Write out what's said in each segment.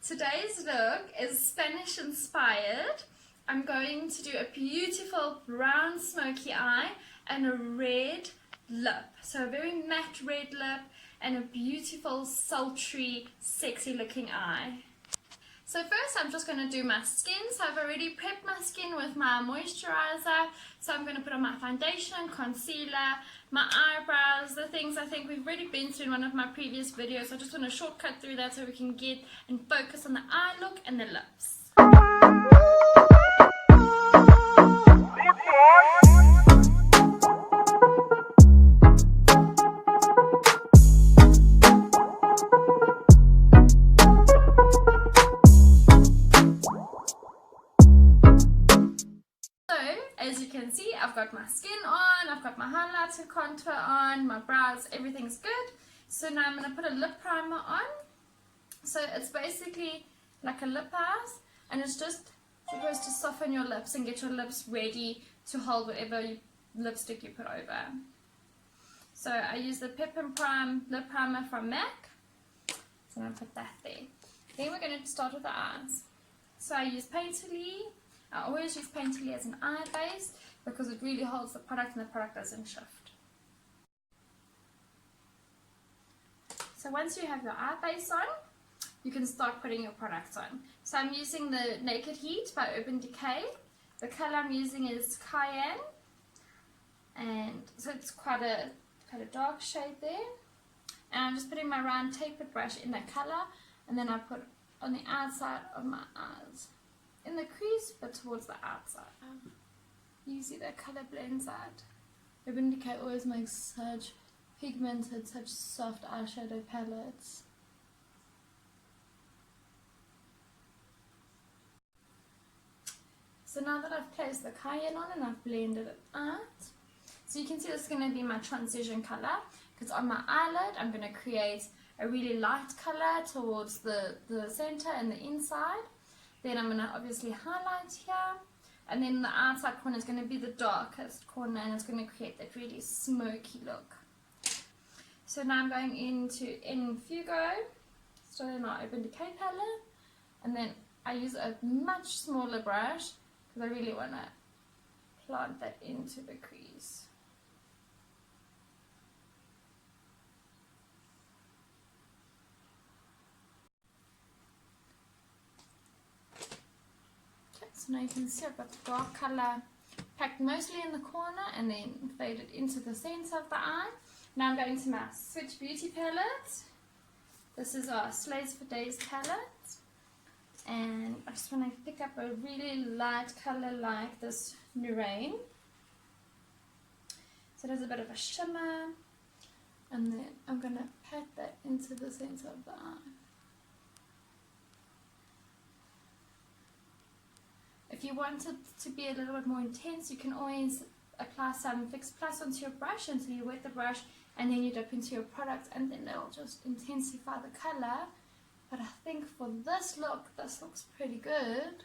Today's look is Spanish inspired. I'm going to do a beautiful brown smoky eye and a red lip. So a very matte red lip and a beautiful sultry sexy looking eye. So first I'm just going to do my skin. So I've already prepped my skin with my moisturizer. So I'm going to put on my foundation, concealer, my eyebrows, the things I think we've already been through in one of my previous videos. So I just want to shortcut through that so we can get and focus on the eye look and the lips. As you can see, I've got my skin on, I've got my highlighter contour on, my brows, everything's good. So now I'm going to put a lip primer on. So it's basically like a lip gloss, and it's just supposed to soften your lips and get your lips ready to hold whatever lipstick you put over. So I use the Pep and Prime lip primer from MAC. So I'm going to put that there. Then we're going to start with the eyes. So I use Painterly. I always use Painterly as an eye base because it really holds the product and the product doesn't shift. So once you have your eye base on, you can start putting your products on. So I'm using the Naked Heat by Urban Decay. The color I'm using is Cayenne, and so it's quite a dark shade there. And I'm just putting my round tapered brush in that color, and then I put on the outside of my eyes. In the crease, but towards the outside. You see that color blends out. Urban Decay always makes such pigmented, such soft eyeshadow palettes. So now that I've placed the cayenne on and I've blended it out, so you can see this is going to be my transition color, because on my eyelid I'm going to create a really light color towards the center and the inside. Then I'm going to obviously highlight here, and then the outside corner is going to be the darkest corner, and it's going to create that really smoky look. So now I'm going into Fugo, starting my Urban Decay palette, and then I use a much smaller brush because I really want to plant that into the crease. So now you can see I've got the dark colour packed mostly in the corner and then faded into the centre of the eye. Now I'm going to my Switch Beauty palette. This is our Slays for Days palette. And I just want to pick up a really light colour like this Nurain. So there's a bit of a shimmer. And then I'm going to pack that into the centre of the eye. If you want it to be a little bit more intense, you can always apply some Fix Plus onto your brush until you wet the brush, and then you dip into your product, and then it'll just intensify the colour. But I think for this looks pretty good.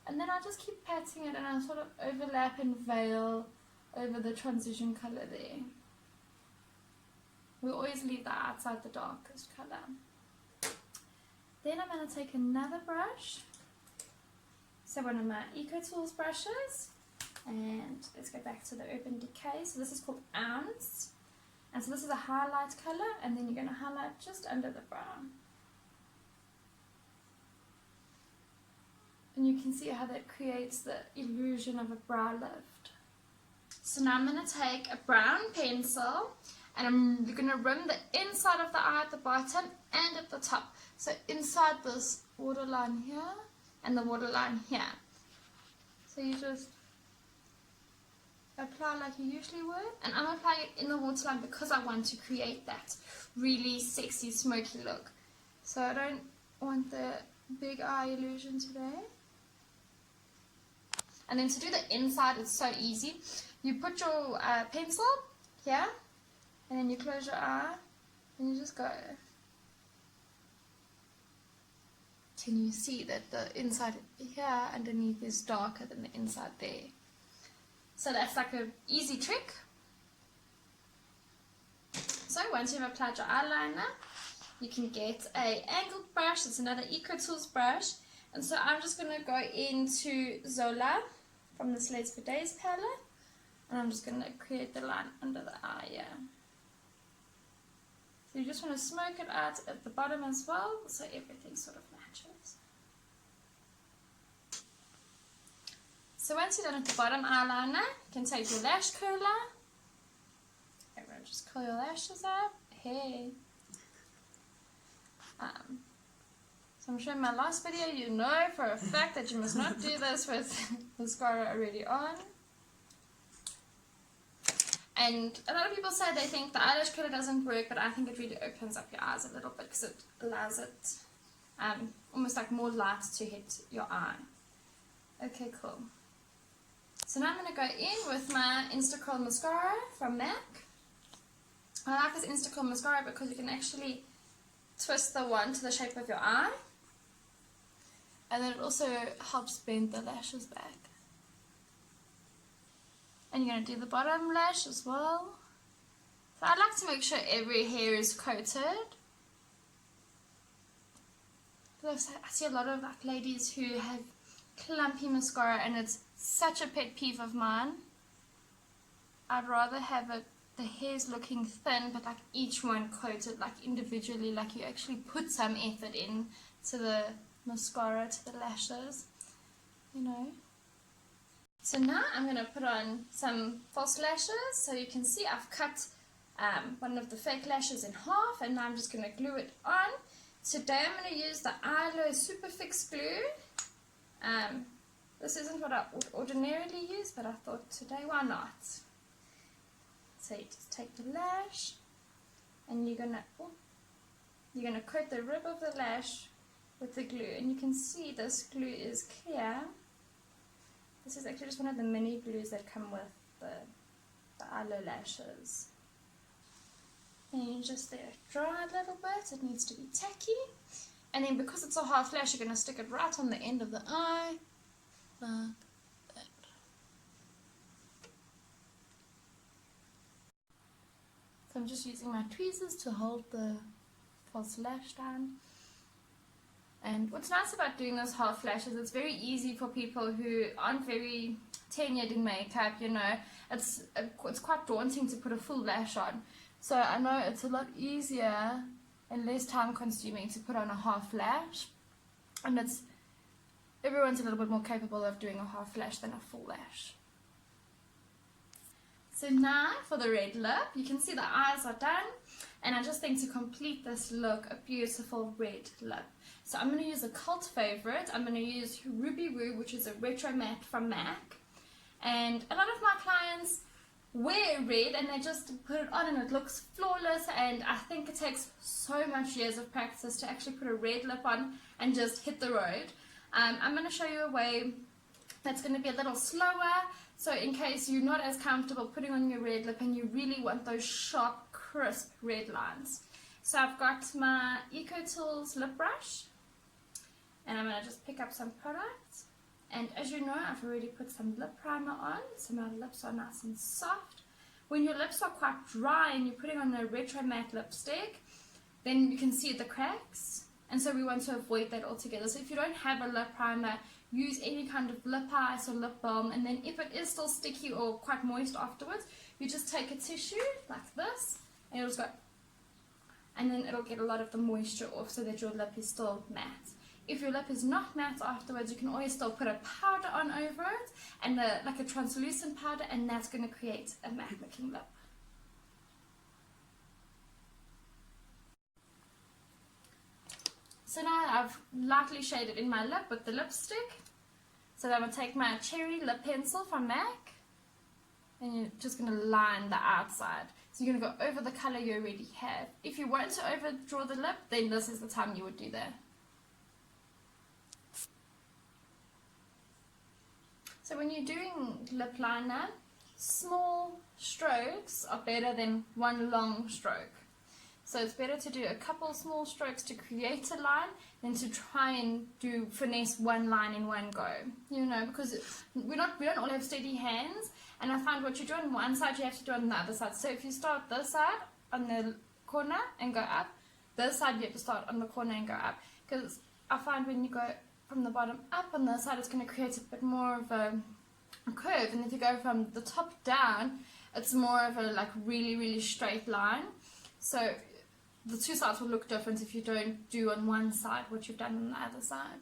And then I'll just keep patting it, and I'll sort of overlap and veil over the transition colour there. We always leave the outside the darkest colour. Then I'm going to take another brush, so one of my Eco Tools brushes, and let's go back to the Urban Decay. So this is called Ounce, and so this is a highlight colour, and then you're going to highlight just under the brow. And you can see how that creates the illusion of a brow lift. So now I'm going to take a brown pencil, and I'm going to rim the inside of the eye at the bottom and at the top. So inside this waterline here and the waterline here. So you just apply like you usually would. And I'm applying it in the waterline because I want to create that really sexy smoky look. So I don't want the big eye illusion today. And then to do the inside, it's so easy. You put your pencil here, and then you close your eye, and you just go. Can you see that the inside here underneath is darker than the inside there? So that's like an easy trick. So once you've applied your eyeliner, you can get a angled brush. It's another Eco Tools brush. And so I'm just going to go into Zola from the Slates for Days palette. And I'm just going to create the line under the eye here. So you just want to smoke it out at the bottom as well, so everything sort of matches. So once you're done at the bottom eyeliner, you can take your lash curler. Everyone just curl your lashes up. Hey. So I'm sure in my last video you know for a fact that you must not do this with mascara already on. And a lot of people say they think the eyelash curler doesn't work, but I think it really opens up your eyes a little bit because it allows it almost like more light to hit your eye. Okay, cool. So now I'm going to go in with my Instacurl mascara from MAC. I like this Instacurl mascara because you can actually twist the wand to the shape of your eye. And then it also helps bend the lashes back. And you're going to do the bottom lash as well. So I like to make sure every hair is coated. Because I see a lot of like ladies who have clumpy mascara and it's such a pet peeve of mine. I'd rather have the hairs looking thin but like each one coated like individually, like you actually put some effort in to the mascara, to the lashes, you know. So now I'm going to put on some false lashes. So you can see I've cut one of the fake lashes in half, and now I'm just going to glue it on. Today I'm going to use the Ilo Super Fix glue. This isn't what I would ordinarily use, but I thought today, why not? So you just take the lash and you're going to coat the rib of the lash with the glue, and you can see this glue is clear. This is actually just one of the mini glues that come with the Ilo lashes. And you just let it dry a little bit, it needs to be tacky. And then because it's a half lash, you're going to stick it right on the end of the eye, like that. So I'm just using my tweezers to hold the false lash down. And what's nice about doing this half lash is it's very easy for people who aren't very tenured in makeup, you know. It's quite daunting to put a full lash on. So I know it's a lot easier and less time consuming to put on a half lash. And everyone's a little bit more capable of doing a half lash than a full lash. So now for the red lip, you can see the eyes are done. And I just think to complete this look, a beautiful red lip. So I'm going to use a cult favorite. I'm going to use Ruby Woo, which is a retro matte from MAC. And a lot of my clients wear red and they just put it on and it looks flawless. And I think it takes so much years of practice to actually put a red lip on and just hit the road. I'm going to show you a way that's going to be a little slower. So in case you're not as comfortable putting on your red lip and you really want those sharp, crisp red lines. So I've got my Eco Tools lip brush. And I'm going to just pick up some product. And as you know, I've already put some lip primer on, so my lips are nice and soft. When your lips are quite dry and you're putting on a retro matte lipstick, then you can see the cracks. And so we want to avoid that altogether. So if you don't have a lip primer, use any kind of lip ice or lip balm. And then if it is still sticky or quite moist afterwards, you just take a tissue like this, and it'll just go, and then it'll get a lot of the moisture off so that your lip is still matte. If your lip is not matte afterwards, you can always still put a powder on over it, and like a translucent powder, and that's going to create a matte looking lip. So now I've lightly shaded in my lip with the lipstick. So I'm going to take my cherry lip pencil from MAC, and you're just going to line the outside. So you're going to go over the color you already have. If you want to overdraw the lip, then this is the time you would do that. So when you're doing lip liner, small strokes are better than one long stroke. So it's better to do a couple small strokes to create a line than to try and finesse one line in one go. You know, because we don't all have steady hands, and I find what you do on one side, you have to do on the other side. So if you start this side on the corner and go up, this side you have to start on the corner and go up, because I find when you go from the bottom up on this side, it's going to create a bit more of a curve, and if you go from the top down, it's more of a like really straight line. So the two sides will look different if you don't do on one side what you've done on the other side.